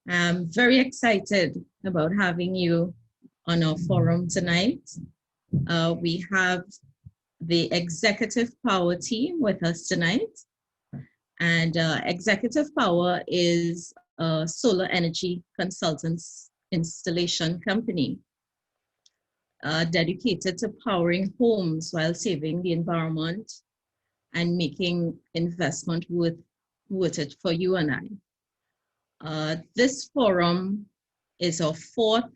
I'm very excited about having you on our forum tonight. We have the Executive Power team with us tonight. And Executive Power is a solar energy consultants installation company dedicated to powering homes while saving the environment and making investment worth it for you and I. This forum is our fourth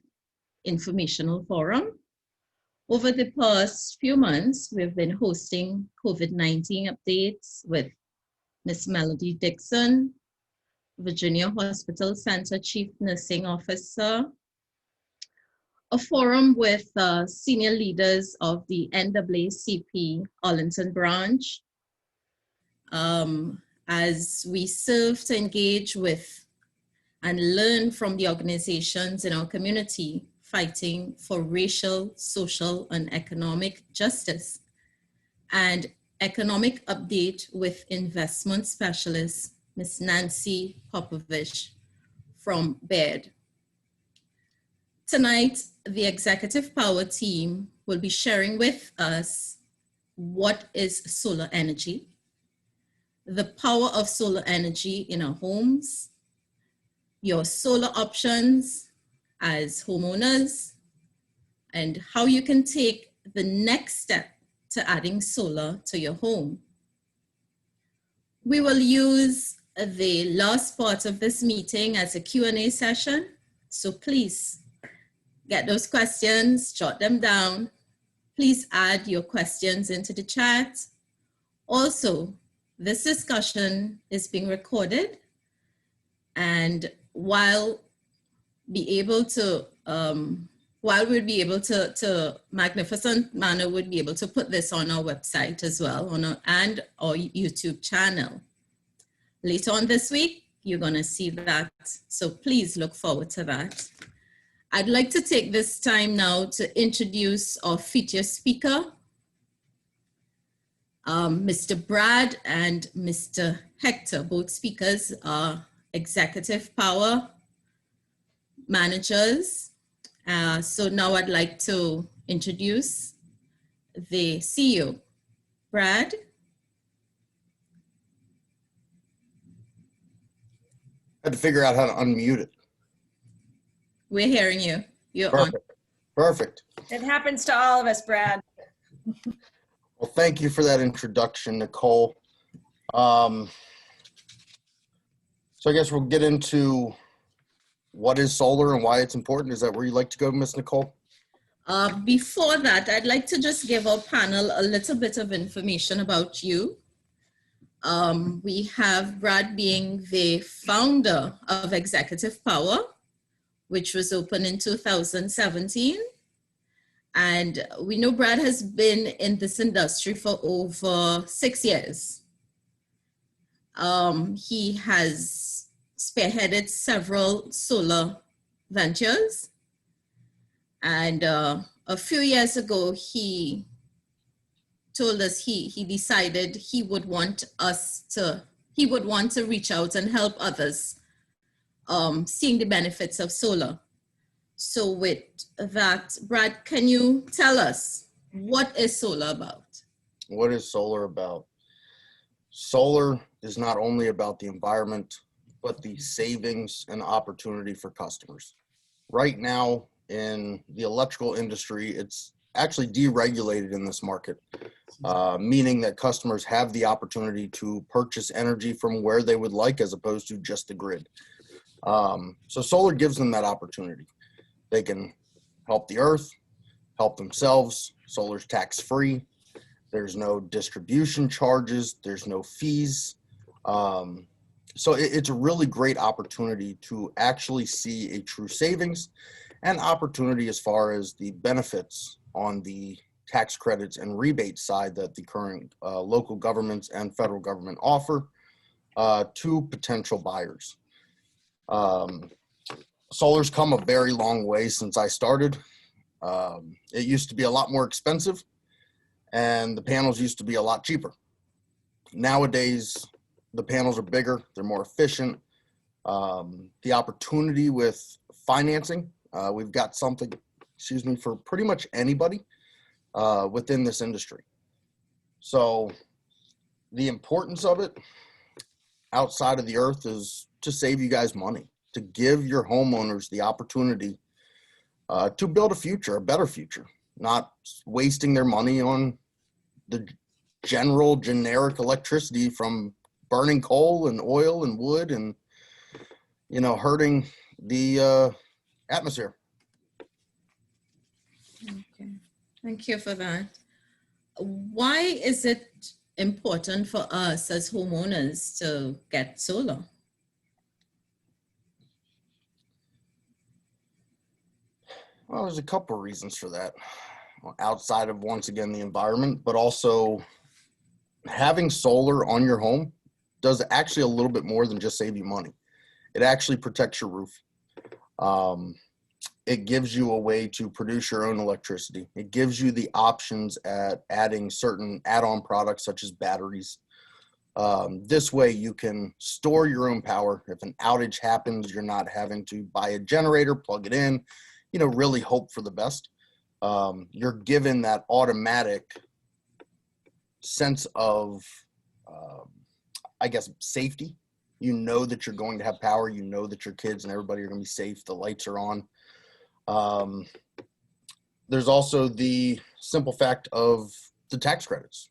informational forum. Over the past few months, we've been hosting COVID-19 updates with Miss Melody Dixon, Virginia Hospital Center Chief Nursing Officer, a forum with senior leaders of the NAACP Arlington branch, as we serve to engage with and learn from the organizations in our community fighting for racial, social, and economic justice, and economic update with investment specialist, Ms. Nancy Popovich from Baird. Tonight, the Executive Power team will be sharing with us what is solar energy, the power of solar energy in our homes, your solar options as homeowners, and how you can take the next step to adding solar to your home. We will use the last part of this meeting as a Q&A session, so please get those questions, jot them down. Please add your questions into the chat. Also, this discussion is being recorded, and while we'll be able to magnificent manner would be able to put this on our website as well, and our YouTube channel. Later on this week, you're gonna see that, so please look forward to that. I'd like to take this time now to introduce our featured speaker, Mr. Brad and Mr. Hector. Both speakers are Executive Power managers. So now I'd like to introduce the CEO, Brad. I had to figure out how to unmute it. We're hearing you. You're Perfect. on. Perfect. It happens to all of us, Brad. Well, thank you for that introduction, Nicole. So I guess we'll get into what is solar and why it's important. Is that where you'd like to go, Miss Nicole? Before that, I'd like to just give our panel a little bit of information about you. We have Brad being the founder of Executive Power, which was opened in 2017. And we know Brad has been in this industry for over 6 years. He has spearheaded several solar ventures. And a few years ago, he told us he decided he would want to reach out and help others seeing the benefits of solar. So with that, Brad, can you tell us what is solar about? What is solar about? Solar is not only about the environment, but the savings and opportunity for customers. Right now in the electrical industry, it's actually deregulated in this market, meaning that customers have the opportunity to purchase energy from where they would like as opposed to just the grid. So solar gives them that opportunity. They can help the earth, help themselves. Solar's tax-free. There's no distribution charges. There's no fees. So it's a really great opportunity to actually see a true savings and opportunity as far as the benefits on the tax credits and rebate side that the current local governments and federal government offer to potential buyers. Solar's come a very long way since I started. It used to be a lot more expensive and the panels used to be a lot cheaper. Nowadays, the panels are bigger, they're more efficient, The opportunity with financing, we've got something, for pretty much anybody within this industry. So the importance of it outside of the earth is to save you guys money, to give your homeowners the opportunity to build a future, a better future, not wasting their money on the generic electricity from burning coal and oil and wood and, hurting the atmosphere. Okay, thank you for that. Why is it important for us as homeowners to get solar? Well, there's a couple of reasons for that. Outside of, once again, the environment, but also having solar on your home does actually a little bit more than just save you money. It actually protects your roof. It gives you a way to produce your own electricity. It gives you the options at adding certain add-on products such as batteries. This way you can store your own power. If an outage happens, you're not having to buy a generator, plug it in, really hope for the best. You're given that automatic sense of, safety. You know that you're going to have power. You know that your kids and everybody are going to be safe. The lights are on. There's also the simple fact of the tax credits.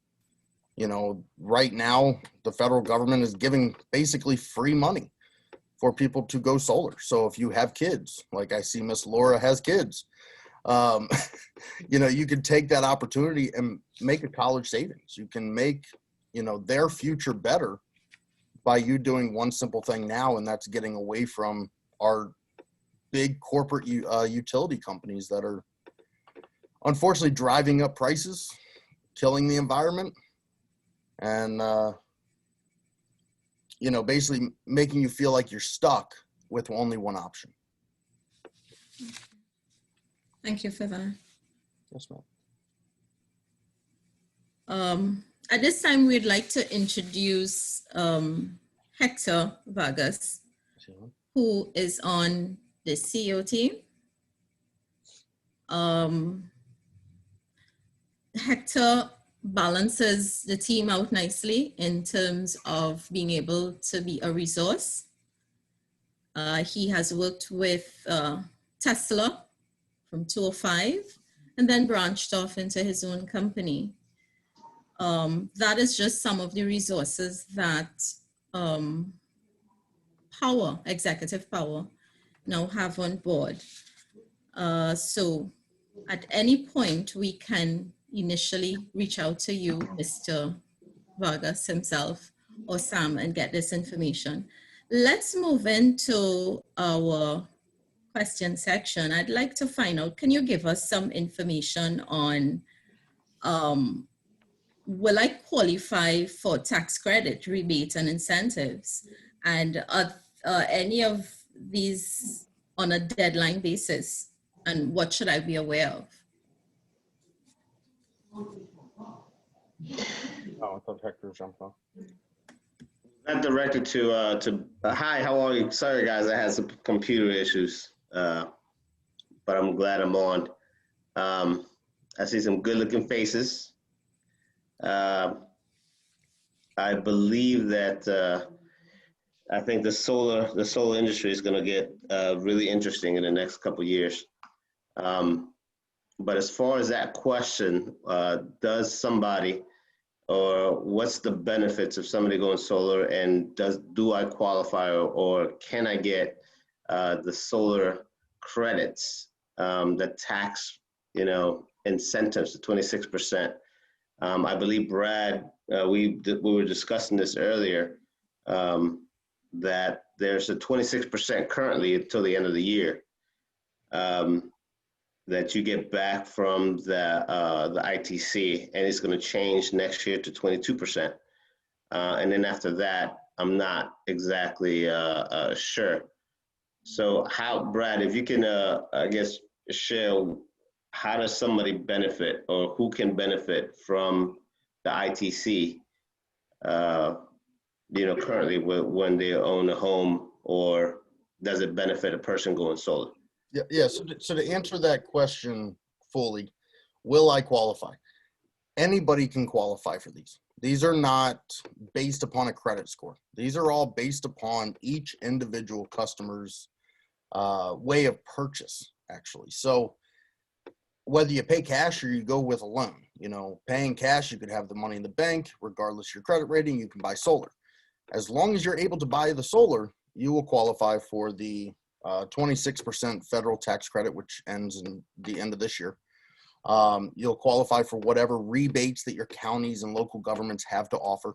Right now, the federal government is giving basically free money for people to go solar. So if you have kids, like I see Miss Laura has kids, you can take that opportunity and make a college savings. You can make, their future better by you doing one simple thing now, and that's getting away from our big corporate utility companies that are unfortunately driving up prices, killing the environment, and basically making you feel like you're stuck with only one option. Thank you for that. Yes, ma'am. At this time, we'd like to introduce Hector Vargas, who is on the CEO team. Hector balances the team out nicely in terms of being able to be a resource. He has worked with Tesla from 2005 and then branched off into his own company. That is just some of the resources that executive power now have on board. So at any point, we can initially reach out to you, Mr. Vargas himself, or Sam, and get this information. Let's move into our question section. I'd like to find out, can you give us some information on will I qualify for tax credit, rebates, and incentives? And any of these on a deadline basis? And what should I be aware of? Oh, I thought Hector jumped off. That directed to hi, how are you? Sorry guys, I had some computer issues, but I'm glad I'm on. I see some good looking faces. I believe that I think the solar industry is going to get really interesting in the next couple of years. But as far as that question, does somebody, or what's the benefits of somebody going solar, and do I qualify, or can I get the solar credits, the tax, incentives, the 26%? I believe, Brad, we were discussing this earlier, that there's a 26% currently until the end of the year that you get back from the ITC, and it's going to change next year to 22%. And then after that, I'm not exactly sure. So how, Brad, if you can, I guess, share, how does somebody benefit, or who can benefit from the ITC, currently when they own a home or does it benefit a person going solar? Yeah. So to answer that question fully, will I qualify? Anybody can qualify for these. These are not based upon a credit score. These are all based upon each individual customer's way of purchase, actually. So whether you pay cash or you go with a loan, paying cash, you could have the money in the bank, regardless of your credit rating, you can buy solar. As long as you're able to buy the solar, you will qualify for the 26% federal tax credit, which ends in the end of this year. You'll qualify for whatever rebates that your counties and local governments have to offer.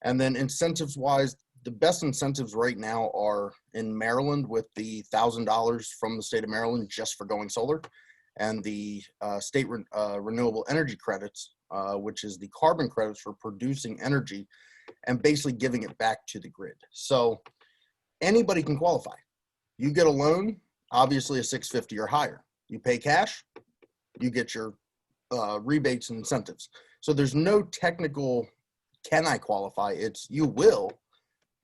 And then incentives wise, the best incentives right now are in Maryland with the $1,000 from the state of Maryland just for going solar, and the state renewable energy credits, which is the carbon credits for producing energy and basically giving it back to the grid. So anybody can qualify. You get a loan, obviously a 650 or higher. You pay cash, you get your rebates and incentives. So there's no technical, can I qualify? It's you will,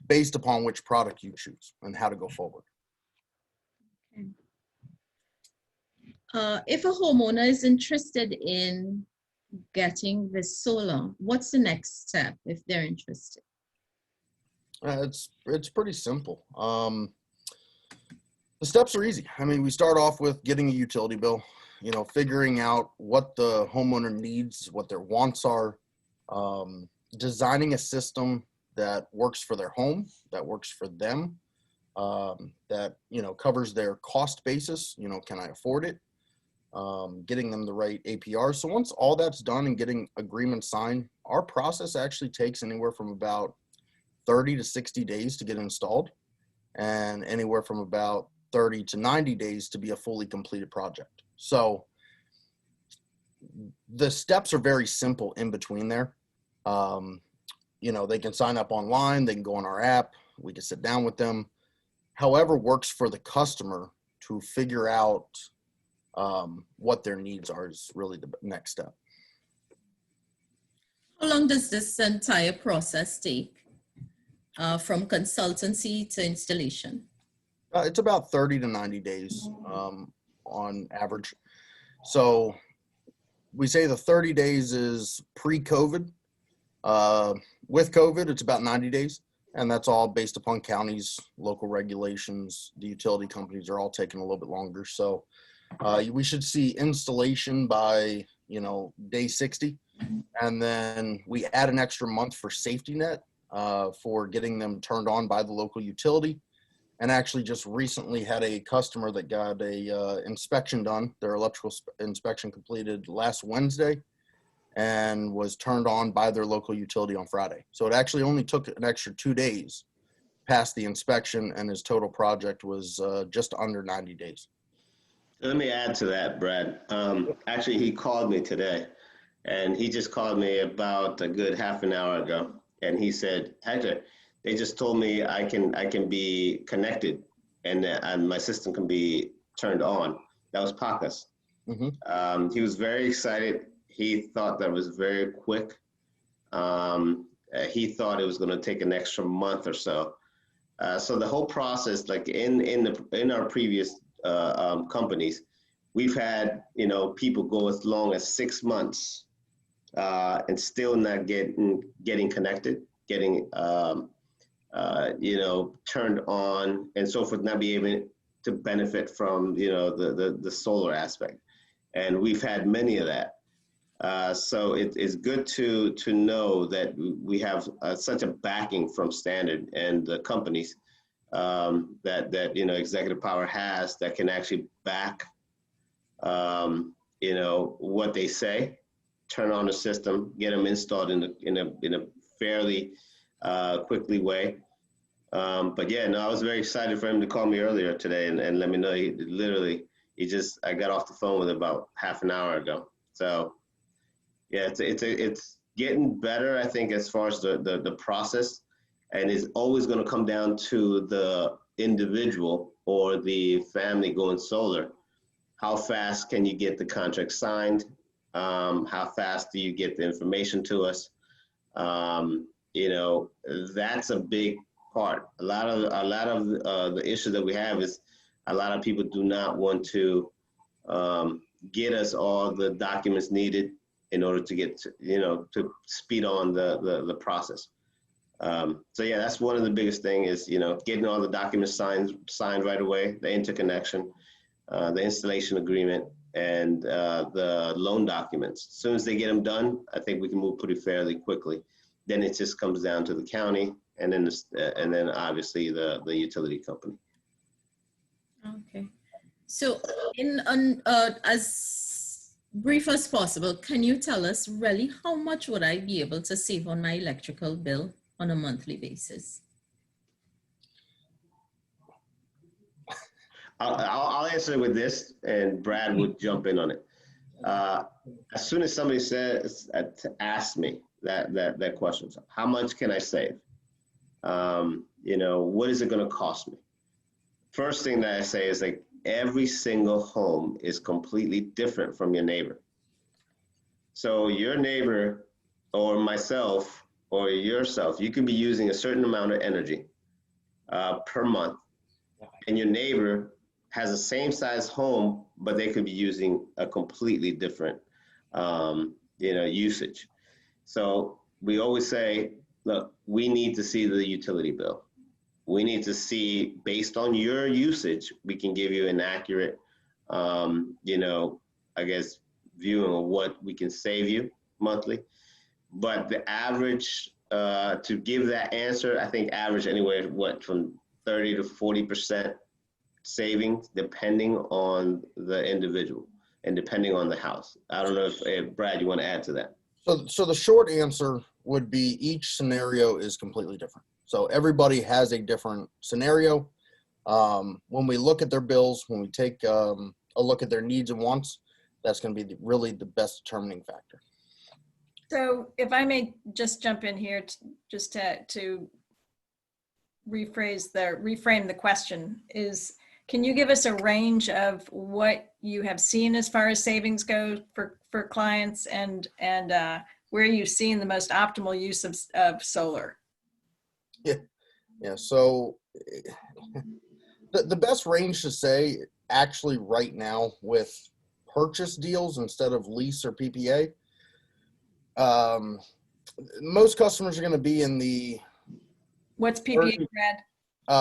based upon which product you choose and how to go forward. If a homeowner is interested in getting this solar, what's the next step if they're interested? It's pretty simple. The steps are easy. I mean, we start off with getting a utility bill, figuring out what the homeowner needs, what their wants are, designing a system that works for their home, that works for them, that, covers their cost basis. Can I afford it? Getting them the right APR. So once all that's done and getting agreements signed, our process actually takes anywhere from about 30 to 60 days to get installed, and anywhere from about 30 to 90 days to be a fully completed project. So the steps are very simple in between there. They can sign up online, they can go on our app, we can sit down with them. However works for the customer to figure out what their needs are is really the next step. How long does this entire process take from consultancy to installation? It's about 30 to 90 days on average. So we say the 30 days is pre-COVID. With COVID, it's about 90 days. And that's all based upon counties, local regulations. The utility companies are all taking a little bit longer. So we should see installation by, day 60. And then we add an extra month for safety net for getting them turned on by the local utility. And actually just recently had a customer that got a inspection done, their electrical inspection completed last Wednesday, and was turned on by their local utility on Friday. So it actually only took an extra 2 days past the inspection, and his total project was just under 90 days. Let me add to that, Brad. Actually, he called me today, and he just called me about a good half an hour ago, and he said, Hector, they just told me I can be connected and my system can be turned on. That was Pacas. Mm-hmm. He was very excited. He thought that was very quick. He thought it was going to take an extra month or so. So the whole process, like in our previous companies, we've had people go as long as 6 months and still not getting connected, getting turned on and so forth, not be able to benefit from the solar aspect. And we've had many of that. So it's good to know that we have such a backing from Standard and the companies that Executive Power has that can actually back what they say, turn on the system, get them installed in a fairly quickly way. But yeah, no, I was very excited for him to call me earlier today and let me know. I got off the phone with him about half an hour ago. So yeah, it's getting better, I think, as far as the process, and it's always going to come down to the individual or the family going solar. How fast can you get the contract signed? How fast do you get the information to us? That's a big part. A lot of the issue that we have is a lot of people do not want to get us all the documents needed in order to get to speed on the process. So yeah, that's one of the biggest thing is getting all the documents signed right away, the interconnection, the installation agreement, and the loan documents. As soon as they get them done, I think we can move pretty fairly quickly. Then it just comes down to the county, and then obviously the utility company. Okay. So as brief as possible, can you tell us really how much would I be able to save on my electrical bill on a monthly basis? I'll answer it with this, and Brad would jump in on it. As soon as somebody says to ask me that question, how much can I save? What is it going to cost me? First thing that I say is like every single home is completely different from your neighbor. So your neighbor or myself or yourself, you could be using a certain amount of energy per month, and your neighbor has the same size home, but they could be using a completely different, usage. So we always say, look, we need to see the utility bill. We need to see, based on your usage, we can give you an accurate, viewing of what we can save you monthly. But the average, to give that answer, I think average anywhere, from 30 to 40% savings, depending on the individual and depending on the house. I don't know if Brad, you want to add to that? So the short answer would be each scenario is completely different. So everybody has a different scenario. When we look at their bills, when we take a look at their needs and wants, that's going to be really the best determining factor. So if I may just jump in here to reframe the question is, can you give us a range of what you have seen as far as savings go for clients and where you've seen the most optimal use of solar? Yeah. So the best range to say actually right now with purchase deals instead of lease or PPA, most customers are going to be in the What's PPA, Brad?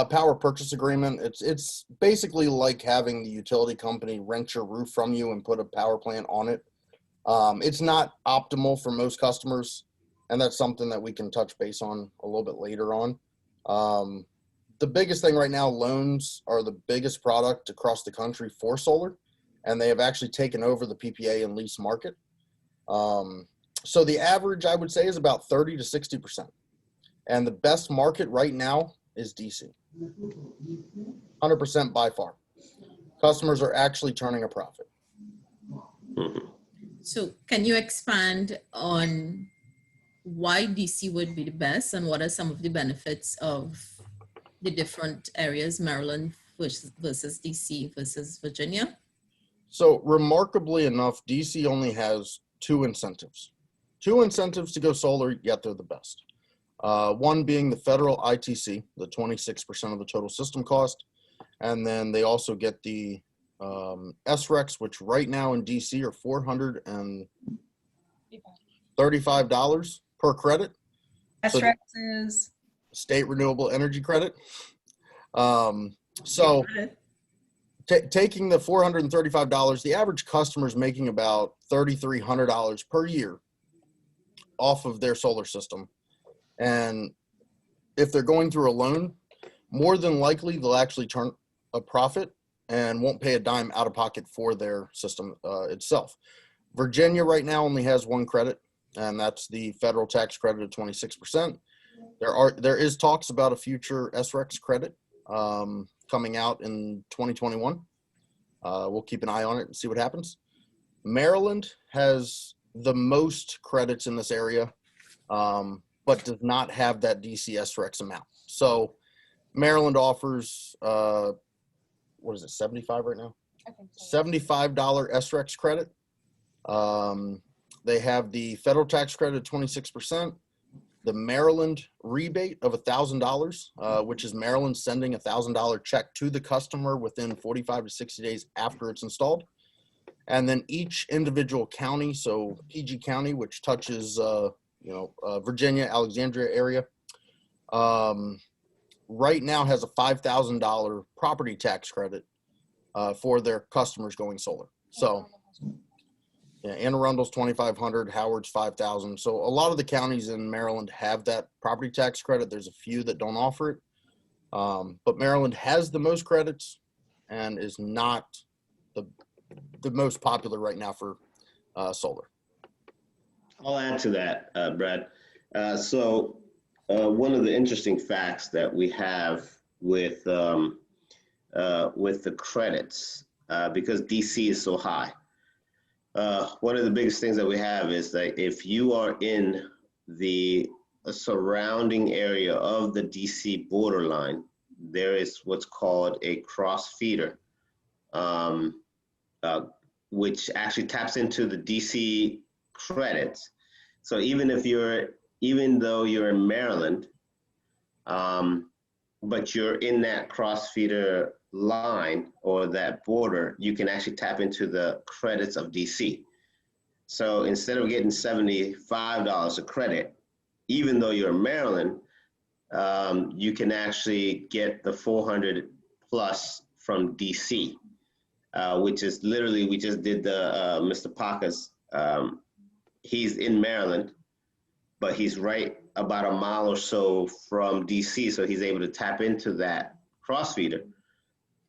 Power purchase agreement. It's basically like having the utility company rent your roof from you and put a power plant on it. It's not optimal for most customers, and that's something that we can touch base on a little bit later on. The biggest thing right now, loans are the biggest product across the country for solar, and they have actually taken over the PPA and lease market. So the average, I would say, is about 30 to 60%. And the best market right now is DC. 100% by far. Customers are actually turning a profit. So can you expand on why DC would be the best and what are some of the benefits of the different areas, Maryland versus DC versus Virginia? So remarkably enough, DC only has two incentives to go solar, yet they're the best. One being the federal ITC, the 26% of the total system cost. And then they also get the SRECs, which right now in DC are $435 per credit. SRECs is? State Renewable Energy Credit. So taking the $435, the average customer is making about $3,300 per year off of their solar system. And if they're going through a loan, more than likely they'll actually turn a profit and won't pay a dime out of pocket for their system itself. Virginia right now only has one credit, and that's the federal tax credit of 26%. There is talks about a future SRECs credit coming out in 2021. We'll keep an eye on it and see what happens. Maryland has the most credits in this area, but does not have that DC SRECs amount. So Maryland offers, what is it, 75 right now? I think so. $75 SRECs credit. They have the federal tax credit of 26%, the Maryland rebate of $1,000, which is Maryland sending $1,000 check to the customer within 45 to 60 days after it's installed. And then each individual county, so PG County, which touches, Virginia, Alexandria area, right now has a $5,000 property tax credit for their customers going solar. So, yeah, Anne Arundel's 2,500, Howard's 5,000. So a lot of the counties in Maryland have that property tax credit. There's a few that don't offer it, but Maryland has the most credits and is not the most popular right now for solar. I'll add to that, Brad. So one of the interesting facts that we have with the credits, because DC is so high, one of the biggest things that we have is that if you are in the surrounding area of the DC borderline, there is what's called a cross feeder, which actually taps into the DC credits. So even though you're in Maryland, but you're in that cross feeder line or that border, you can actually tap into the credits of DC. So instead of getting $75 a credit, even though you're in Maryland, you can actually get the 400 plus from DC, which is literally, we just did the Mr. Paka's. He's in Maryland, but he's right about a mile or so from DC, so he's able to tap into that cross feeder.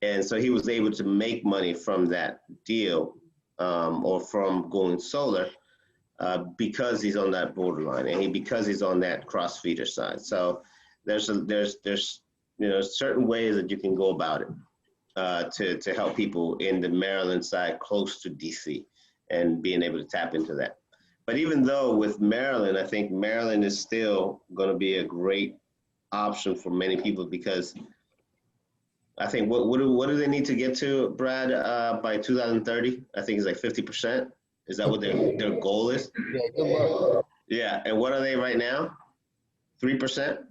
And so he was able to make money from that deal or from going solar because he's on that borderline and because he's on that cross feeder side. So there's certain ways that you can go about it to help people in the Maryland side close to DC and being able to tap into that. But even though with Maryland, I think Maryland is still going to be a great option for many people because I think what do they need to get to, Brad, by 2030? I think it's like 50%. Is that what their goal is? Yeah, good luck. Yeah, and what are they right now? 3%?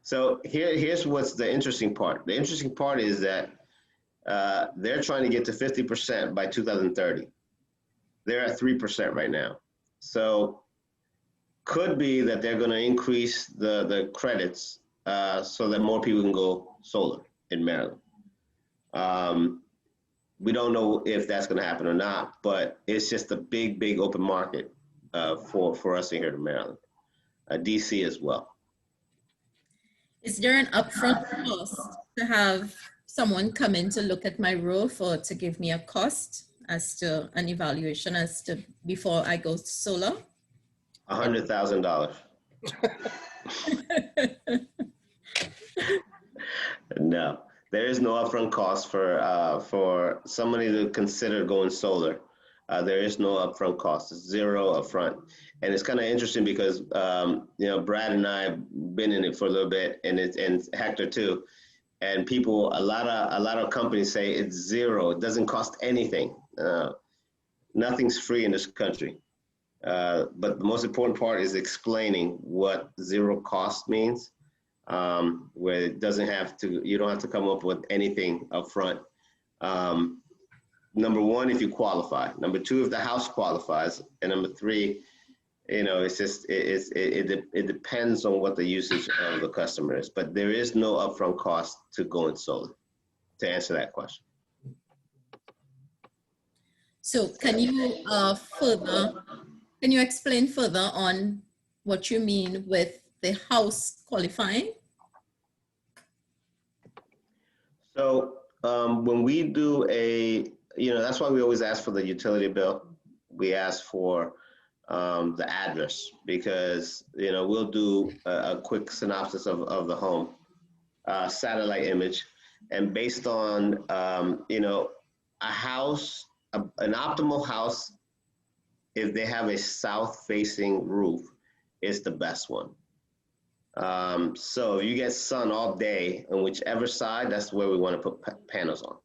So here's what's the interesting part. The interesting part is that they're trying to get to 50% by 2030. They're at 3% right now. So could be that they're going to increase the credits so that more people can go solar in Maryland. We don't know if that's going to happen or not, but it's just a big open market for us here in Maryland, DC as well. Is there an upfront cost to have someone come in to look at my roof or to give me a cost as to an evaluation as to before I go to solar? $100,000. No, there is no upfront cost for somebody to consider going solar. There is no upfront cost. It's zero upfront, and it's kind of interesting because Brad and I have been in it for a little bit, and Hector too. And people, a lot of companies say it's zero. It doesn't cost anything. Nothing's free in this country. But the most important part is explaining what zero cost means. Where it doesn't have to, you don't have to come up with anything up front. Number one, if you qualify. Number two, if the house qualifies. And number three, it's just, it depends on what the usage of the customer is. But there is no upfront cost to going solar, to answer that question. So can you explain further on what you mean with the house qualifying? So when we do that's why we always ask for the utility bill. We ask for the address because, we'll do a quick synopsis of the home, satellite image. And based on, a house, an optimal house, if they have a south-facing roof, is the best one. So if you get sun all day on whichever side, that's where we want to put panels on.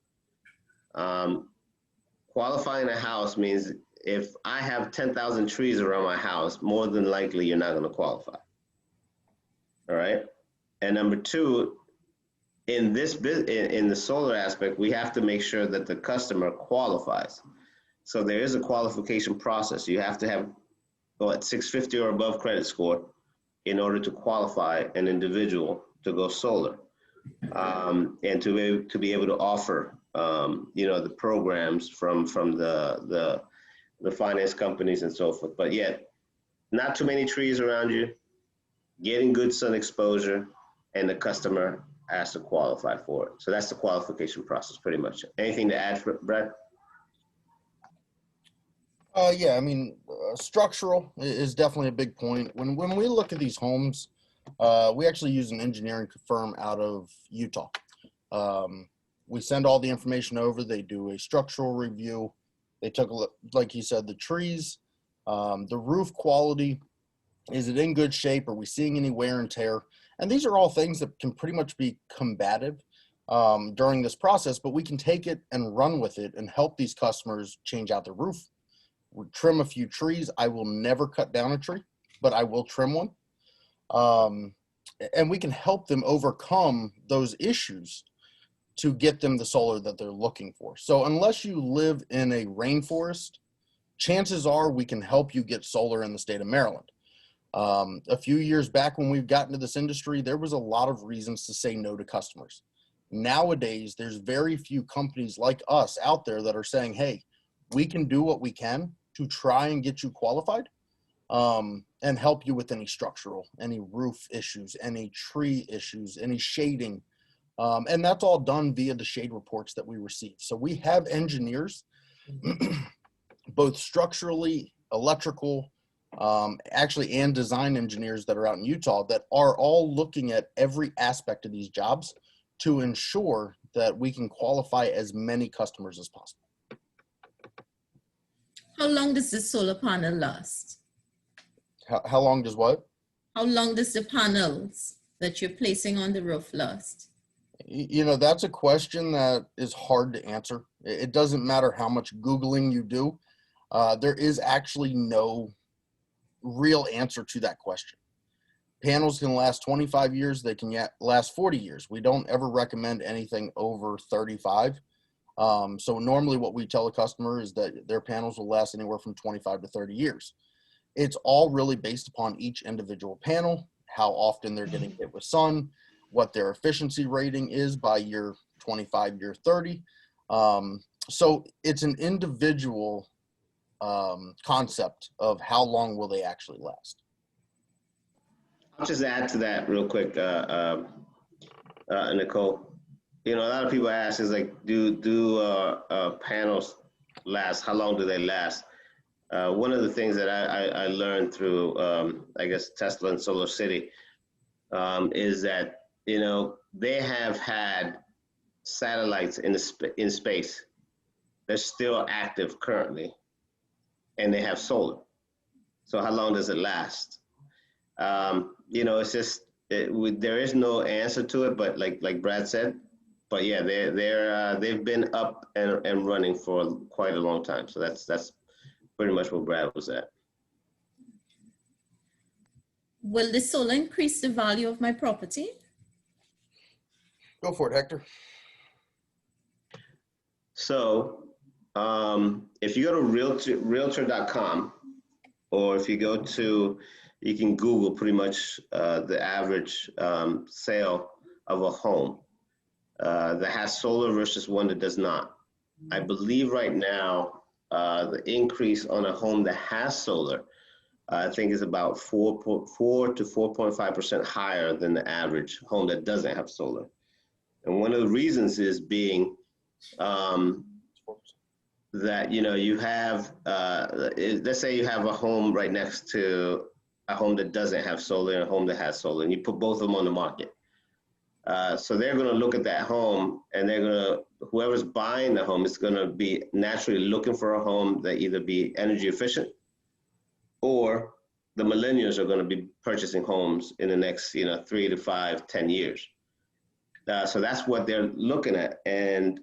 Qualifying a house means if I have 10,000 trees around my house, more than likely you're not going to qualify. All right. And number two, in the solar aspect, we have to make sure that the customer qualifies. So there is a qualification process. You have to have 650 or above credit score in order to qualify an individual to go solar, and to be able to offer the programs from the finance companies and so forth. But yet, not too many trees around you, getting good sun exposure, and the customer has to qualify for it. So that's the qualification process, pretty much. Anything to add, Brad? Yeah, I mean, structural is definitely a big point. When we look at these homes, we actually use an engineering firm out of Utah. We send all the information over. They do a structural review. They took a look, like you said, the trees, the roof quality. Is it in good shape? Are we seeing any wear and tear? And these are all things that can pretty much be combative during this process, but we can take it and run with it and help these customers change out their roof. We trim a few trees. I will never cut down a tree, but I will trim one. And we can help them overcome those issues to get them the solar that they're looking for. So unless you live in a rainforest, chances are we can help you get solar in the state of Maryland. A few years back when we've gotten to this industry, there was a lot of reasons to say no to customers. Nowadays, there's very few companies like us out there that are saying, hey, we can do what we can to try and get you qualified, and help you with any structural, any roof issues, any tree issues, any shading. And that's all done via the shade reports that we receive. So we have engineers, both structurally, electrical, actually, and design engineers that are out in Utah that are all looking at every aspect of these jobs to ensure that we can qualify as many customers as possible. How long does the solar panel last? How long does what? How long does the panels that you're placing on the roof last? You know, that's a question that is hard to answer. It doesn't matter how much Googling you do. There is actually no real answer to that question. Panels can last 25 years. They can last 40 years. We don't ever recommend anything over 35. So normally what we tell a customer is that their panels will last anywhere from 25 to 30 years. It's all really based upon each individual panel, how often they're getting hit with sun, what their efficiency rating is by year 25, year 30. So it's an individual concept of how long will they actually last. I'll just add to that real quick, Nicole. You know, a lot of people ask is like, do panels last? How long do they last? One of the things that I learned through, I guess, Tesla and Solar City is that, you know, they have had satellites in space. They're still active currently, and they have solar. So how long does it last? You know, it's just, there is no answer to it, but like Brad said, but yeah, they've been up and running for quite a long time. So that's pretty much where Brad was at. Will the solar increase the value of my property? Go for it, Hector. So if you go to realtor.com, or if you go to, you can Google pretty much the average sale of a home that has solar versus one that does not. I believe right now the increase on a home that has solar, I think is about 4.4 to 4.5% higher than the average home that doesn't have solar. And one of the reasons is being that, you know, you have, let's say you have a home right next to a home that doesn't have solar and a home that has solar, and you put both of them on the market. So they're going to look at that home, and they're going to, whoever's buying the home is going to be naturally looking for a home that either be energy efficient, or the millennials are going to be purchasing homes in the next, 3 to 5, 10 years. So that's what they're looking at. And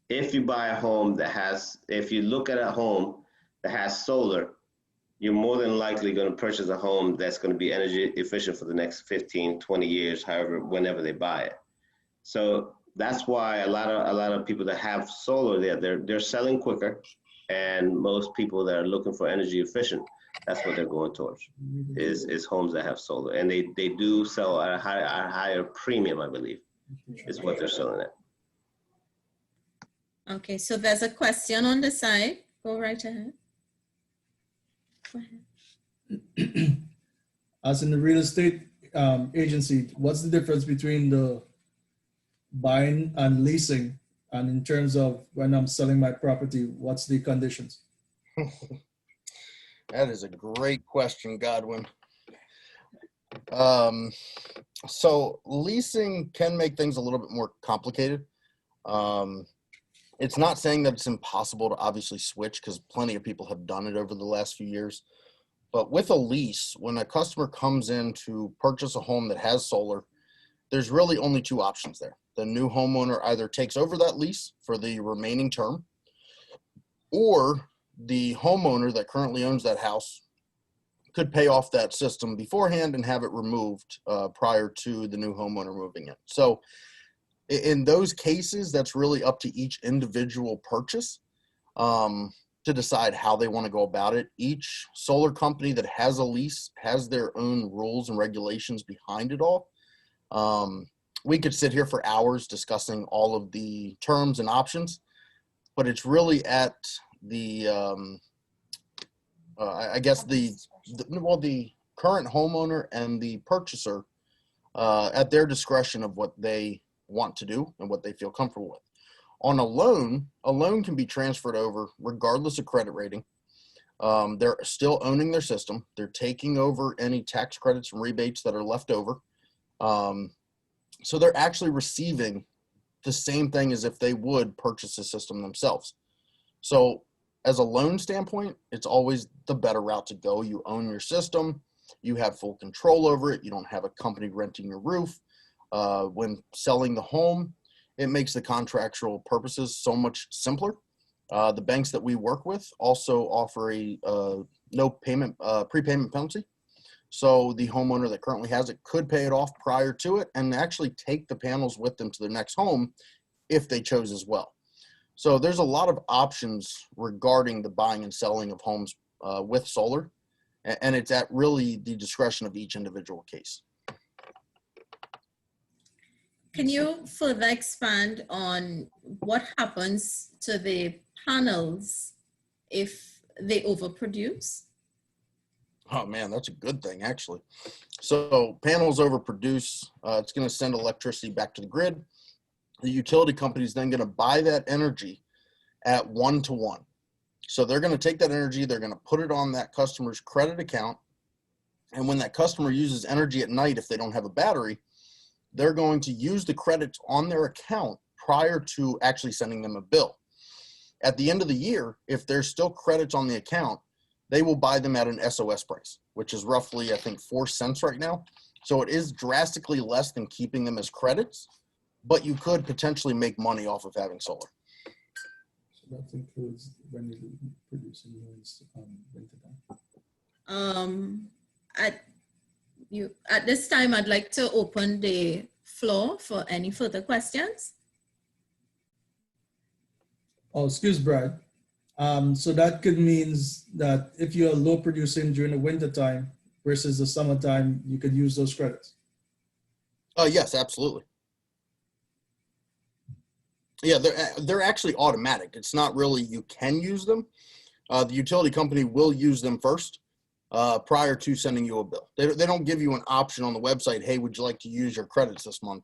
if you buy a home that has, if you look at a home that has solar, you're more than likely going to purchase a home that's going to be energy efficient for the next 15, 20 years, however, whenever they buy it. So that's why a lot of people that have solar they're selling quicker, and most people that are looking for energy efficient, that's what they're going towards is homes that have solar, and they do sell at a higher premium, I believe, is what they're selling at. Okay, so there's a question on the side. Go right ahead. Go ahead. As in the real estate agency, what's the difference between the buying and leasing? And in terms of when I'm selling my property, what's the conditions? That is a great question, Godwin. So leasing can make things a little bit more complicated. It's not saying that it's impossible to obviously switch, because plenty of people have done it over the last few years. But with a lease, when a customer comes in to purchase a home that has solar, there's really only two options there. The new homeowner either takes over that lease for the remaining term, or the homeowner that currently owns that house could pay off that system beforehand and have it removed prior to the new homeowner moving in. So in those cases, that's really up to each individual purchase to decide how they want to go about it. Each solar company that has a lease has their own rules and regulations behind it all. We could sit here for hours discussing all of the terms and options, but it's really at the, I guess the current homeowner and the purchaser at their discretion of what they want to do and what they feel comfortable with. On a loan can be transferred over regardless of credit rating. They're still owning their system. They're taking over any tax credits and rebates that are left over. So they're actually receiving the same thing as if they would purchase a system themselves. So as a loan standpoint, it's always the better route to go. You own your system. You have full control over it. You don't have a company renting your roof. When selling the home, it makes the contractual purposes so much simpler. The banks that we work with also offer a no payment prepayment penalty. So the homeowner that currently has it could pay it off prior to it and actually take the panels with them to their next home if they chose as well. So there's a lot of options regarding the buying and selling of homes with solar, and it's at really the discretion of each individual case. Can you further expand on what happens to the panels if they overproduce? Oh man, that's a good thing actually. So panels overproduce, it's going to send electricity back to the grid. The utility company is then going to buy that energy at 1-to-1. So they're going to take that energy, they're going to put it on that customer's credit account. And when that customer uses energy at night, if they don't have a battery, they're going to use the credits on their account prior to actually sending them a bill. At the end of the year, if there's still credits on the account, they will buy them at an SOS price, which is roughly, I think, 4 cents right now. So it is drastically less than keeping them as credits, but you could potentially make money off of having solar. So that includes when you produce units winter time. At this time, I'd like to open the floor for any further questions. Oh, excuse Brad. So that could means that if you're low producing during the winter time versus the summertime, you could use those credits. Yes, absolutely. Yeah, they're actually automatic. It's not really you can use them. The utility company will use them first prior to sending you a bill. They don't give you an option on the website, hey, would you like to use your credits this month?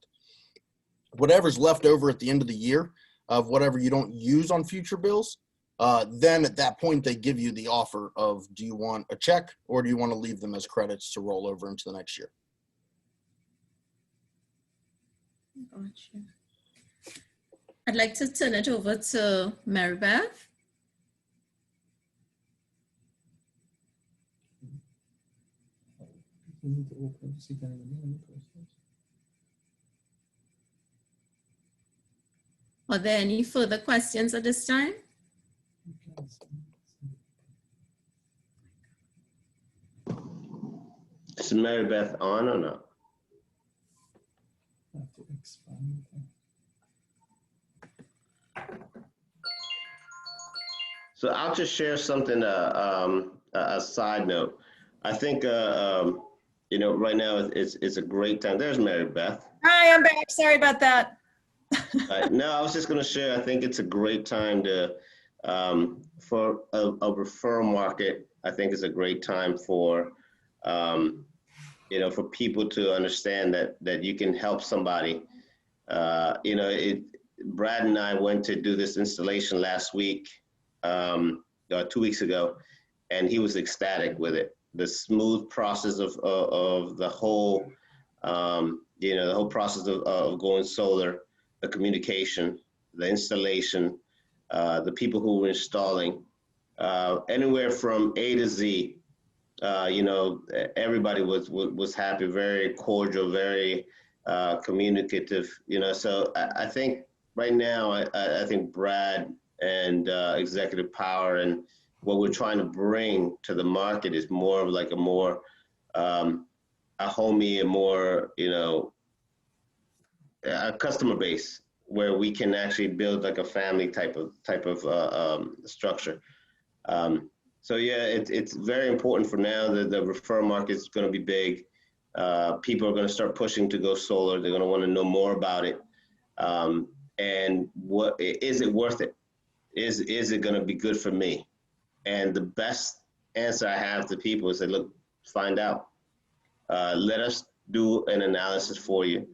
Whatever's left over at the end of the year of whatever you don't use on future bills, then at that point, they give you the offer of, do you want a check or do you want to leave them as credits to roll over into the next year? Gotcha. I'd like to turn it over to Mary Beth. Are there any further questions at this time? Is Mary Beth on or not? Have to expand. So I'll just share something, a side note. I think, you know, right now it's a great time. There's Mary Beth. Hi, I'm back. Sorry about that. No, I was just going to share. I think it's a great time to, for a referral market. I think it's a great time for, you know, for people to understand that you can help somebody. You know, Brad and I went to do this installation last week, 2 weeks ago, and he was ecstatic with it. The smooth process of the whole, you know, the whole process of going solar, the communication, the installation, the people who were installing, anywhere from A to Z. You know, everybody was happy, very cordial, very communicative. You know, so I think right now, I think Brad and Executive Power and what we're trying to bring to the market is more of like a more a homey, a more, you know, a customer base where we can actually build like a family type of structure. So yeah, it's very important for now that the referral market is going to be big. People are going to start pushing to go solar. They're going to want to know more about it. And what is it worth it? Is it going to be good for me? And the best answer I have to people is say, look, find out. Let us do an analysis for you.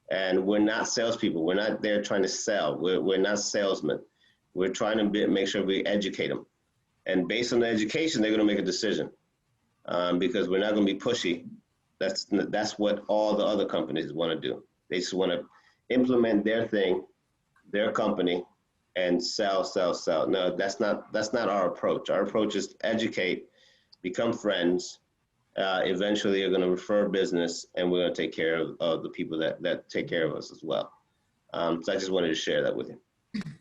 And we're not salespeople. We're not there trying to sell. We're not salesmen. We're trying to make sure we educate them. And based on the education, they're going to make a decision, because we're not going to be pushy. That's what all the other companies want to do. They just want to implement their thing, their company, and sell. No, that's not our approach. Our approach is to educate, become friends. Eventually, you're going to refer business, and we're going to take care of the people that take care of us as well. So I just wanted to share that with you.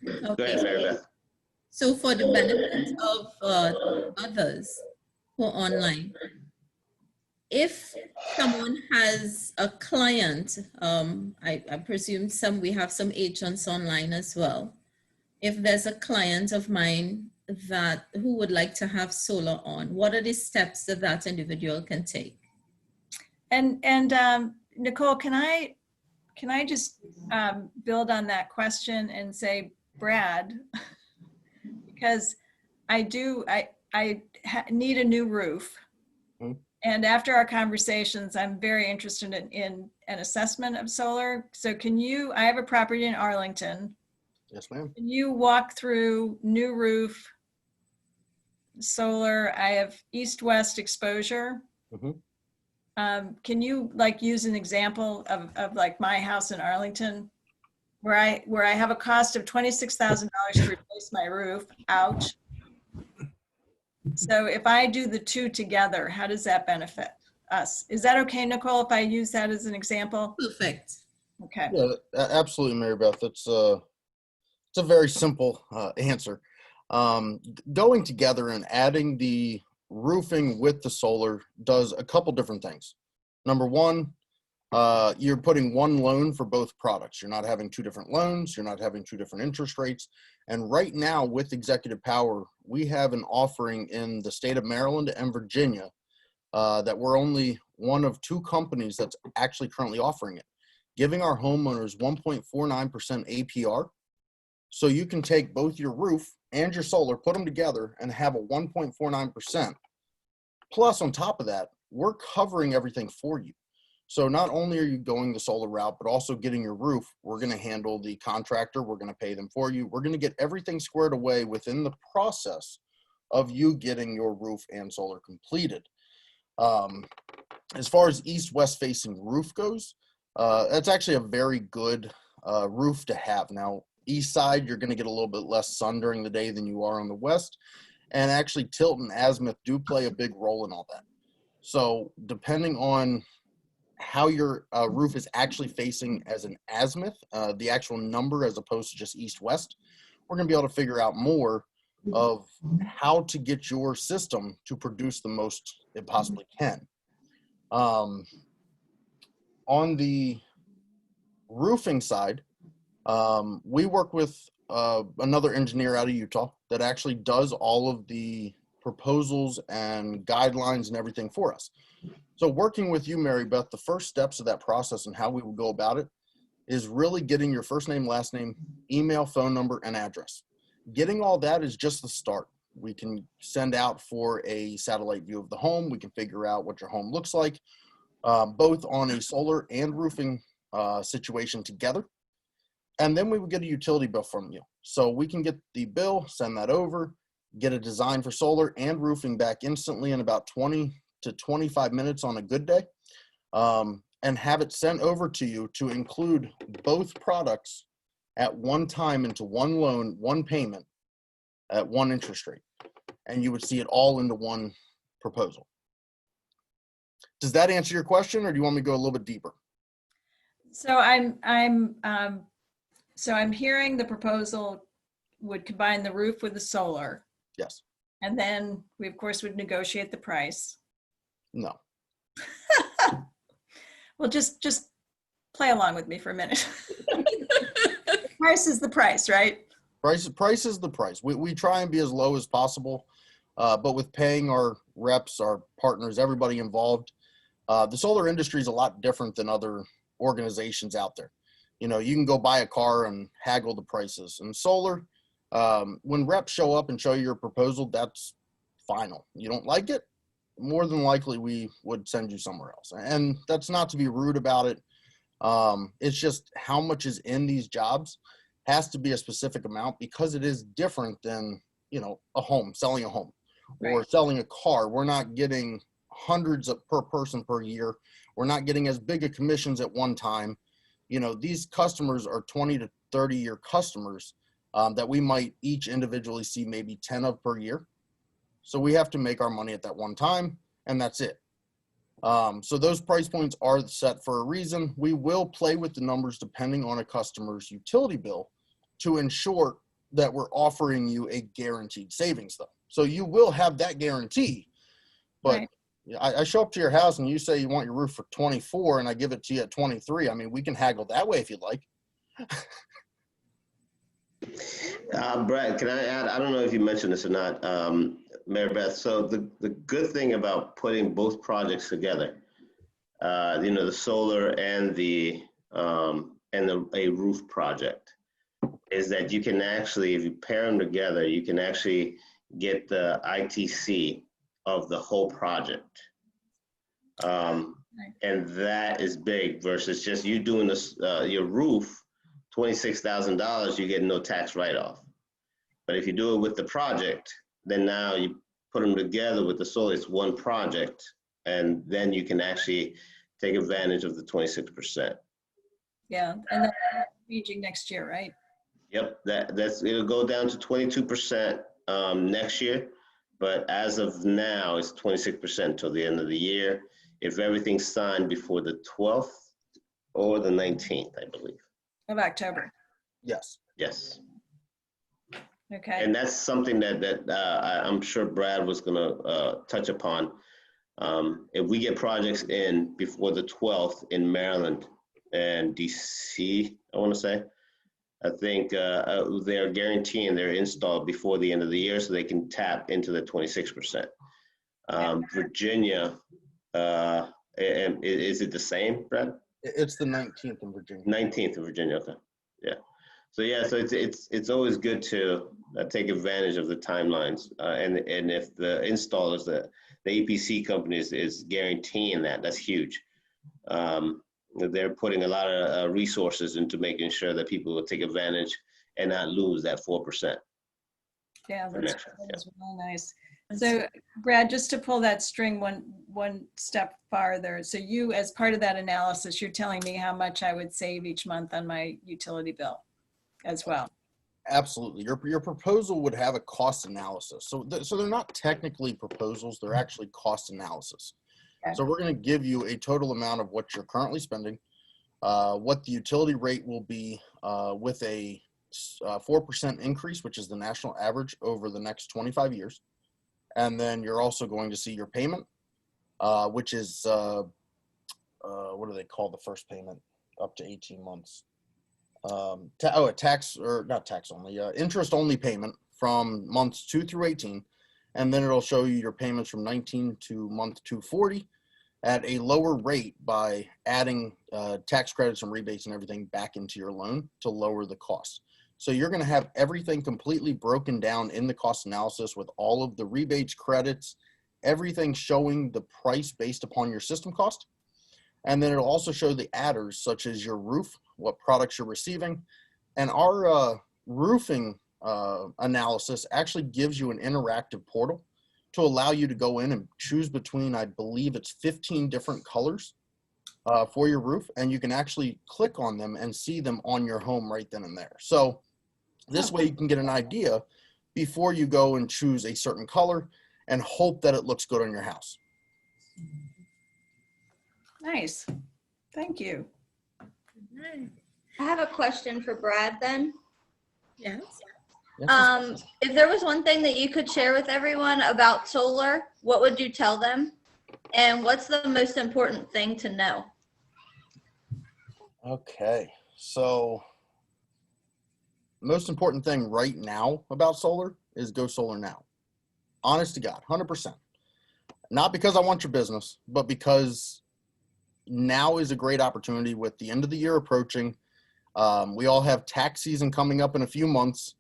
Okay. Go ahead, Mary Beth. So for the benefit of others who are online, if someone has a client, I presume we have some agents online as well. If there's a client of mine who would like to have solar on, what are the steps that individual can take? And Nicole, can I just build on that question and say, Brad, because I need a new roof. Mm-hmm. And after our conversations, I'm very interested in an assessment of solar. So I have a property in Arlington. Yes, ma'am. Can you walk through new roof, solar? I have east-west exposure. Mm-hmm. Can you use an example of like my house in Arlington, where I have a cost of $26,000 to replace my roof? Ouch. So if I do the two together, how does that benefit us? Is that okay, Nicole, if I use that as an example? Perfect. Okay. Yeah, absolutely, Mary Beth. It's a very simple answer. Going together and adding the roofing with the solar does a couple different things. Number one, you're putting one loan for both products. You're not having two different loans. You're not having two different interest rates. And right now with Executive Power, we have an offering in the state of Maryland and Virginia that we're only one of two companies that's actually currently offering it, giving our homeowners 1.49% APR. So you can take both your roof and your solar, put them together, and have a 1.49%. Plus, on top of that, we're covering everything for you. So not only are you going the solar route, but also getting your roof. We're going to handle the contractor. We're going to pay them for you. We're going to get everything squared away within the process of you getting your roof and solar completed. As far as east-west facing roof goes, that's actually a very good roof to have. Now, east side, you're going to get a little bit less sun during the day than you are on the west. And actually, tilt and azimuth do play a big role in all that. So depending on how your roof is actually facing as an azimuth, the actual number as opposed to just east-west, we're going to be able to figure out more of how to get your system to produce the most it possibly can. On the roofing side, we work with another engineer out of Utah that actually does all of the proposals and guidelines and everything for us. So working with you, Mary Beth, the first steps of that process and how we will go about it is really getting your first name, last name, email, phone number, and address. Getting all that is just the start. We can send out for a satellite view of the home. We can figure out what your home looks like, both on a solar and roofing situation together. And then we would get a utility bill from you. So we can get the bill, send that over, get a design for solar and roofing back instantly in about 20 to 25 minutes on a good day, and have it sent over to you to include both products at one time into one loan, one payment at one interest rate. And you would see it all into one proposal. Does that answer your question, or do you want me to go a little bit deeper? So I'm hearing the proposal would combine the roof with the solar, Yes. and then we of course would negotiate the price. No. Well, just play along with me for a minute. Price is the price, right? Price is the price. We try and be as low as possible, but with paying our reps, our partners, everybody involved, the solar industry is a lot different than other organizations out there. You know, you can go buy a car and haggle the prices. And solar, when reps show up and show you your proposal, that's final. You don't like it, more than likely we would send you somewhere else. And that's not to be rude about it. It's just how much is in these jobs has to be a specific amount, because it is different than, you know, a home, selling a home or Right. selling a car. We're not getting hundreds of per person per year. We're not getting as big of commissions at one time. You know, these customers are 20 to 30 year customers that we might each individually see maybe 10 of per year. So we have to make our money at that one time, and that's it. So those price points are set for a reason. We will play with the numbers depending on a customer's utility bill to ensure that we're offering you a guaranteed savings though. So you will have that guarantee, but Right. I show up to your house and you say you want your roof for 24 and I give it to you at 23. I mean, we can haggle that way if you'd like. Brad, can I add? I don't know if you mentioned this or not, Mary Beth. So the good thing about putting both projects together, you know, the solar and a roof project, is that you can actually, if you pair them together, you can actually get the ITC of the whole project. And that is big versus just you doing this, your roof, $26,000, you get no tax write-off. But if you do it with the project, then now you put them together with the solar, it's one project, and then you can actually take advantage of the 26%. Yeah, and that's changing next year, right? Yep, it'll go down to 22% next year, but as of now, it's 26% till the end of the year. If everything's signed before the 12th or the 19th, I believe. Of October. Yes. Yes. Okay. And that's something that I'm sure Brad was going to touch upon. If we get projects in before the 12th in Maryland and DC, I want to say, I think they're guaranteeing they're installed before the end of the year so they can tap into the 26%. Virginia, is it the same, Brad? It's the 19th in Virginia. 19th in Virginia, okay. Yeah. So yeah, so it's always good to take advantage of the timelines, and if the installers, the EPC companies is guaranteeing that's huge. They're putting a lot of resources into making sure that people will take advantage and not lose that 4%. Yeah, for that's next year, that was really nice. So Brad, just to pull that string one step farther. So you, as part of that analysis, you're telling me how much I would save each month on my utility bill as well. Absolutely. Your proposal would have a cost analysis. So they're not technically proposals, they're actually cost analysis. Okay. So we're going to give you a total amount of what you're currently spending, what the utility rate will be with a 4% increase, which is the national average over the next 25 years. And then you're also going to see your payment, which is what do they call the first payment? Up to 18 months. A tax, or not tax only, interest only payment from months 2 through 18. And then it'll show you your payments from 19 to month 240 at a lower rate by adding tax credits and rebates and everything back into your loan to lower the cost. So you're going to have everything completely broken down in the cost analysis with all of the rebates, credits, everything showing the price based upon your system cost. And then it'll also show the adders, such as your roof, what products you're receiving. And our roofing analysis actually gives you an interactive portal to allow you to go in and choose between, I believe it's 15 different colors for your roof. And you can actually click on them and see them on your home right then and there. So this way you can get an idea before you go and choose a certain color and hope that it looks good on your house. Nice. Thank you. I have a question for Brad then. Yes. If there was one thing that you could share with everyone about solar, what would you tell them? And what's the most important thing to know? Okay, so most important thing right now about solar is go solar now. Honest to God, 100%. Not because I want your business, but because now is a great opportunity with the end of the year approaching. We all have tax season coming up in a few months.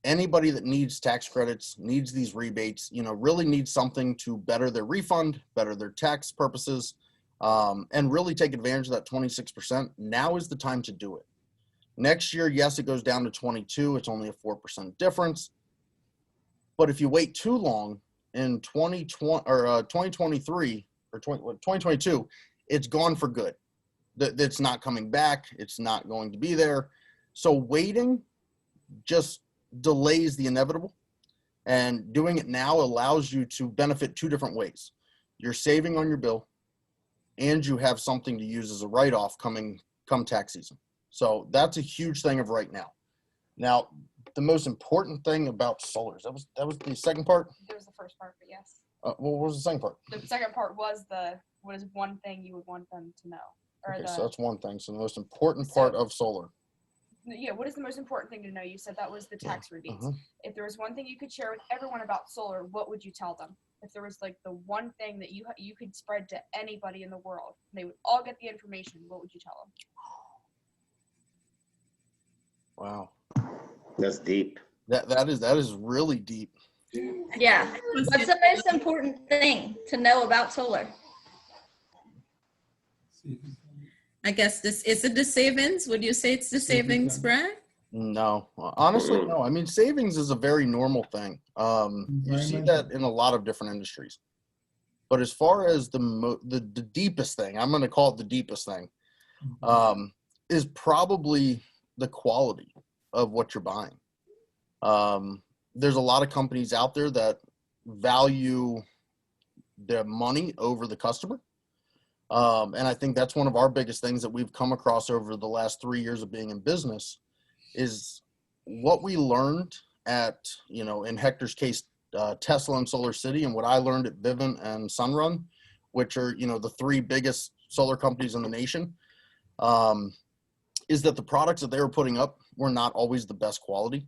Anybody that needs tax credits, needs these rebates, really needs something to better their refund, better their tax purposes, and really take advantage of that 26%. Now is the time to do it. Next year, yes, it goes down to 22. It's only a 4% difference. But if you wait too long in 2020 or 2023 or 2022, it's gone for good. It's not coming back. It's not going to be there. So waiting just delays the inevitable, and doing it now allows you to benefit two different ways. You're saving on your bill, and you have something to use as a write-off come tax season. So that's a huge thing of right now. Now, the most important thing about solar, that was the second part? There was the first part, but yes. What was the second part? The second part was what is one thing you would want them to know? Or Okay, so that's one thing. So the most important part of solar. Yeah, what is the most important thing to know? You said that was the tax rebates. Uh-huh. If there was one thing you could share with everyone about solar, what would you tell them? If there was like the one thing that you could spread to anybody in the world, and they would all get the information, what would you tell them? Wow. That's deep. That is really deep. Yeah. What's the most important thing to know about solar? I guess is it the savings? Would you say it's the savings, Brad? No, honestly, no. I mean, savings is a very normal thing. You see that in a lot of different industries. But as far as the deepest thing, I'm going to call it the deepest thing, is probably the quality of what you're buying. There's a lot of companies out there that value their money over the customer. And I think that's one of our biggest things that we've come across over the last 3 years of being in business is what we learned at, in Hector's case, Tesla and Solar City, and what I learned at Vivint and Sunrun, which are, the three biggest solar companies in the nation, is that the products that they were putting up were not always the best quality.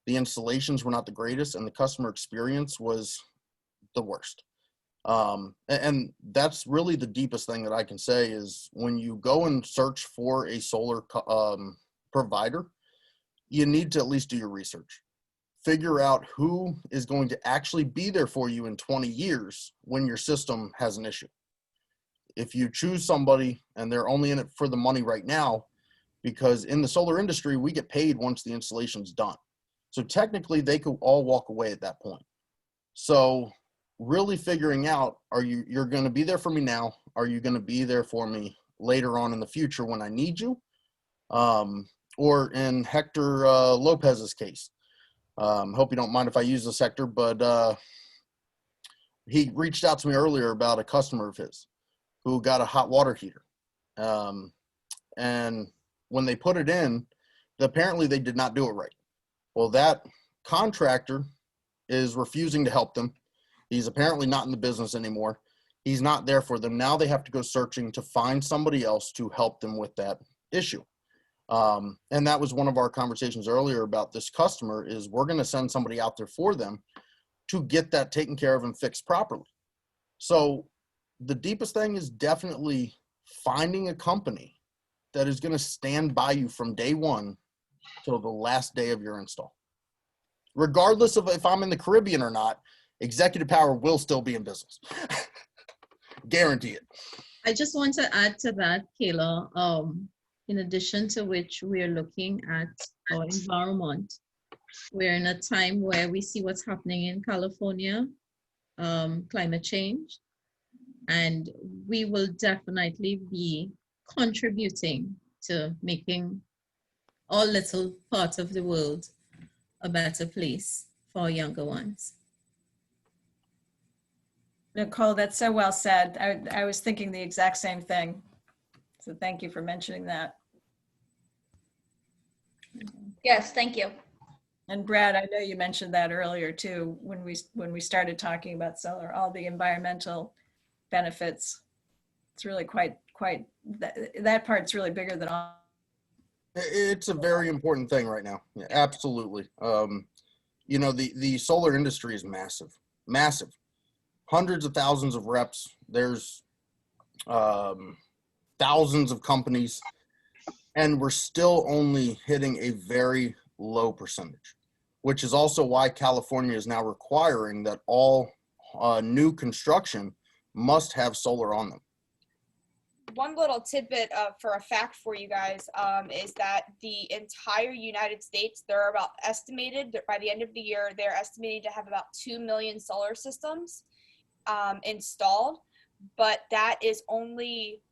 The installations were not the greatest, and the customer experience was the worst. And that's really the deepest thing that I can say is when you go and search for a solar provider, you need to at least do your research. Figure out who is going to actually be there for you in 20 years when your system has an issue. If you choose somebody and they're only in it for the money right now, because in the solar industry, we get paid once the installation's done. So technically they could all walk away at that point. So really figuring out, you're going to be there for me now? Are you going to be there for me later on in the future when I need you? Or in Hector Lopez's case, hope you don't mind if I use this, Hector, but he reached out to me earlier about a customer of his who got a hot water heater. And when they put it in, apparently they did not do it right. Well, that contractor is refusing to help them. He's apparently not in the business anymore. He's not there for them. Now they have to go searching to find somebody else to help them with that issue. And that was one of our conversations earlier about this customer is we're going to send somebody out there for them to get that taken care of and fixed properly. So the deepest thing is definitely finding a company that is going to stand by you from day one till the last day of your install. Regardless of if I'm in the Caribbean or not, Executive Power will still be in business. Guarantee it. I just want to add to that, Kayla, in addition to which we are looking at our environment. We're in a time where we see what's happening in California, climate change, and we will definitely be contributing to making all little parts of the world a better place for our younger ones. Nicole, that's so well said. I was thinking the exact same thing. So thank you for mentioning that. Yes, thank you. And Brad, I know you mentioned that earlier too, when we started talking about solar, all the environmental benefits. It's really quite that part's really bigger than all. It's a very important thing right now. Yeah, absolutely. You know, the solar industry is massive, massive. Hundreds of thousands of reps. There's thousands of companies, and we're still only hitting a very low percentage, which is also why California is now requiring that all new construction must have solar on them. One little tidbit for a fact for you guys is that the entire United States, they're about estimated that by the end of the year, they're estimated to have about 2 million solar systems installed, but that is only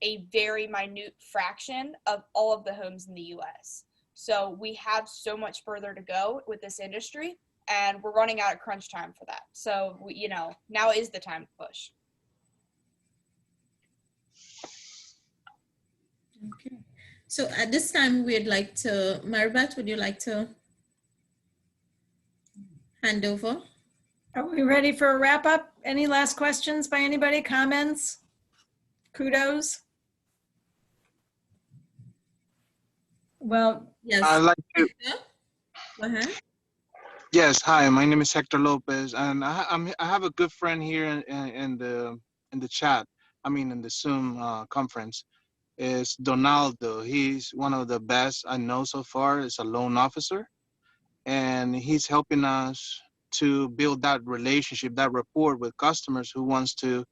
a very minute fraction of all of the homes in the US. So we have so much further to go with this industry, and we're running out of crunch time for that. So, now is the time to push. Okay. So at this time, we'd like to, Maribeth, would you like to hand over? Are we ready for a wrap up? Any last questions by anybody? Comments? Kudos? Well, Yes. I'd like to. Go ahead. Yes, hi. My name is Hector Lopez, and I have a good friend here in the chat. I mean, in the Zoom conference, is Donaldo. He's one of the best I know so far. Is a loan officer, and he's helping us to build that relationship, that rapport with customers who wants to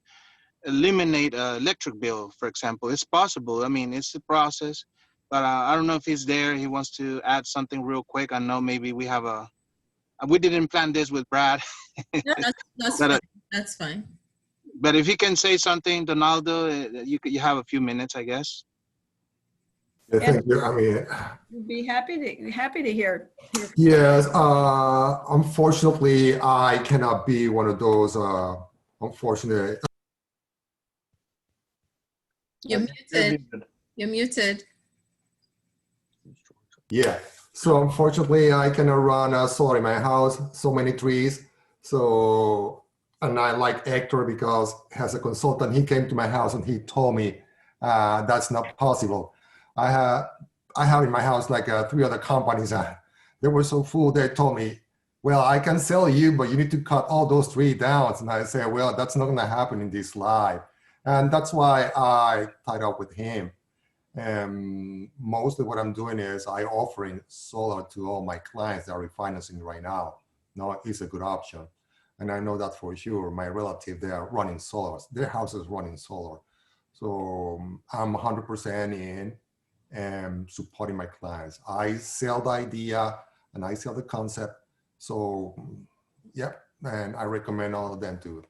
eliminate an electric bill, for example. It's possible. I mean, it's a process, but I don't know if he's there. He wants to add something real quick. I know maybe we didn't plan this with Brad. No, that's fine. That's fine. But if you can say something, Donaldo, you have a few minutes, I guess. Yeah, thank you. I mean, we'd be happy to hear. yes, unfortunately, I cannot be one of those unfortunate. You're muted. You're muted. Yeah, so unfortunately, I cannot run solar in my house, so many trees. So, and I like Hector because as a consultant, he came to my house and he told me that's not possible. I have in my house like 3 other companies. They were so full, they told me, well, I can sell you, but you need to cut all those trees down. And I said, well, that's not gonna happen in this life. And that's why I tied up with him. And mostly what I'm doing is I offering solar to all my clients that are refinancing right now. Now it's a good option. And I know that for sure. My relative, they are running solar. Their house is running solar. So I'm 100% in and supporting my clients. I sell the idea and I sell the concept. So yeah, and I recommend all of them to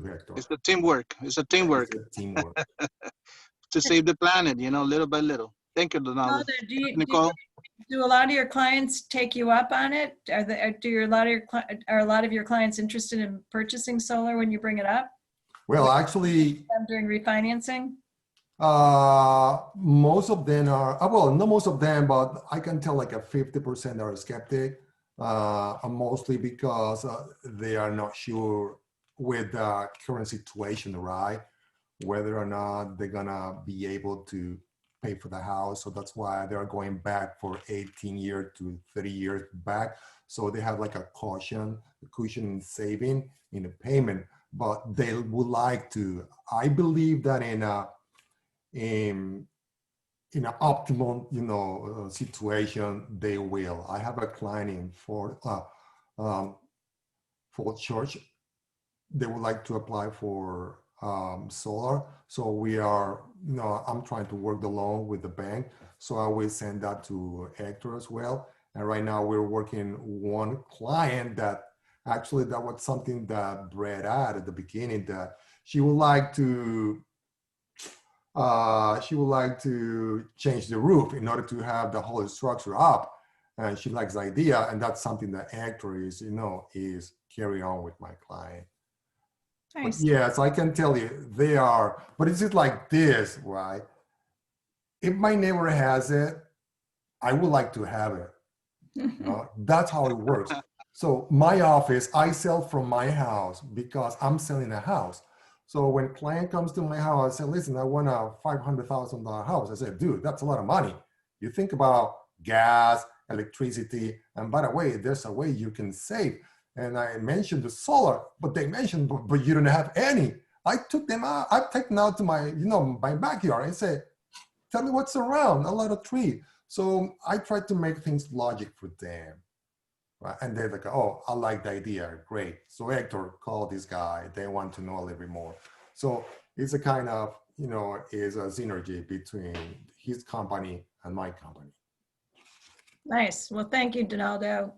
Hector. It's a teamwork. It's a teamwork. It's a teamwork. To save the planet, little by little. Thank you, Donaldo. Nicole? Do a lot of your clients take you up on it? Are a lot of your clients interested in purchasing solar when you bring it up? Well, actually, During refinancing? most of them are, well, not most of them, but I can tell like a 50% are skeptic, mostly because they are not sure with the current situation, right? Whether or not they're gonna be able to pay for the house. So that's why they're going back for 18 years to 30 years back. So they have like a cushion in saving in a payment, but they would like to. I believe that in an optimal, situation, they will. I have a client in Fort Church. They would like to apply for solar. So we are, I'm trying to work the loan with the bank. So I will send that to Hector as well. And right now we're working one client that actually that was something that Brett had at the beginning, that she would like to change the roof in order to have the whole structure up. And she likes the idea. And that's something that Hector is, is carry on with my client. Nice. But yes, I can tell you they are, but it's just like this, right? If my neighbor has it, I would like to have it. That's how it works. So my office, I sell from my house because I'm selling a house. So when client comes to my house, I say, listen, I want a $500,000 house. I said, dude, that's a lot of money. You think about gas, electricity, and by the way, there's a way you can save. And I mentioned the solar, but they mentioned, but you don't have any. I took them out. I take them out to my, my backyard. I say, tell me what's around, a lot of trees. So I try to make things logic for them. Right? And they're like, oh, I like the idea. Great. So Hector, call this guy. They want to know a little bit more. So it's a kind of, is a synergy between his company and my company. Nice. Well, thank you, Donaldo,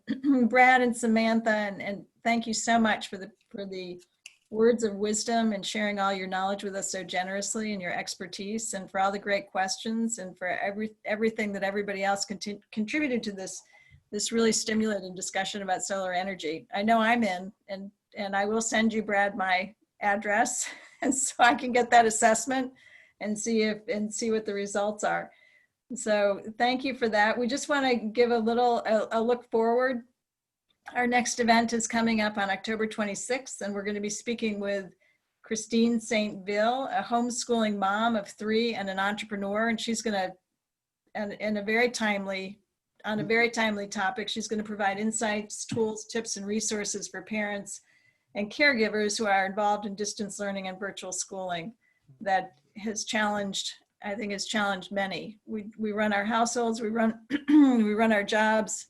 Brad, and Samantha, and thank you so much for the words of wisdom and sharing all your knowledge with us so generously and your expertise, and for all the great questions, and for everything that everybody else contributed to this really stimulating discussion about solar energy. I know I'm in, and I will send you, Brad, my address, and so I can get that assessment and see what the results are. So thank you for that. We just want to give a look forward. Our next event is coming up on October 26th, and we're going to be speaking with Christine St. Ville, a homeschooling mom of 3 and an entrepreneur. And she's going to, on a very timely topic, she's going to provide insights, tools, tips, and resources for parents and caregivers who are involved in distance learning and virtual schooling that has challenged many. We run our households, we run our jobs,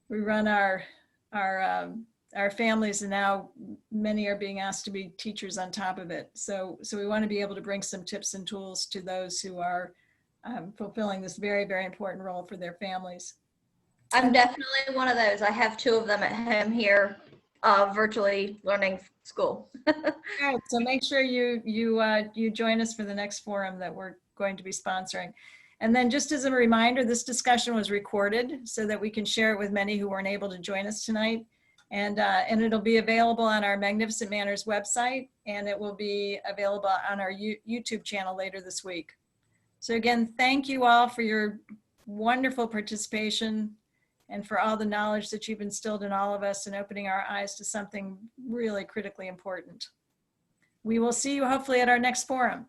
we run our families, and now many are being asked to be teachers on top of it. So we want to be able to bring some tips and tools to those who are fulfilling this very, very important role for their families. I'm definitely one of those. I have 2 of them at home here, virtually learning school. Right, so make sure you join us for the next forum that we're going to be sponsoring. And then just as a reminder, this discussion was recorded so that we can share it with many who weren't able to join us tonight. And it'll be available on our Magnificent Manners website, and it will be available on our YouTube channel later this week. So again, thank you all for your wonderful participation and for all the knowledge that you've instilled in all of us and opening our eyes to something really critically important. We will see you hopefully at our next forum.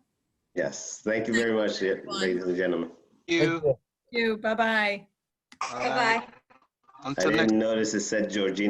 Yes, thank you very much, ladies and gentlemen. Thank Thank you. Bye-bye. Bye-bye. I didn't notice it said Georgina.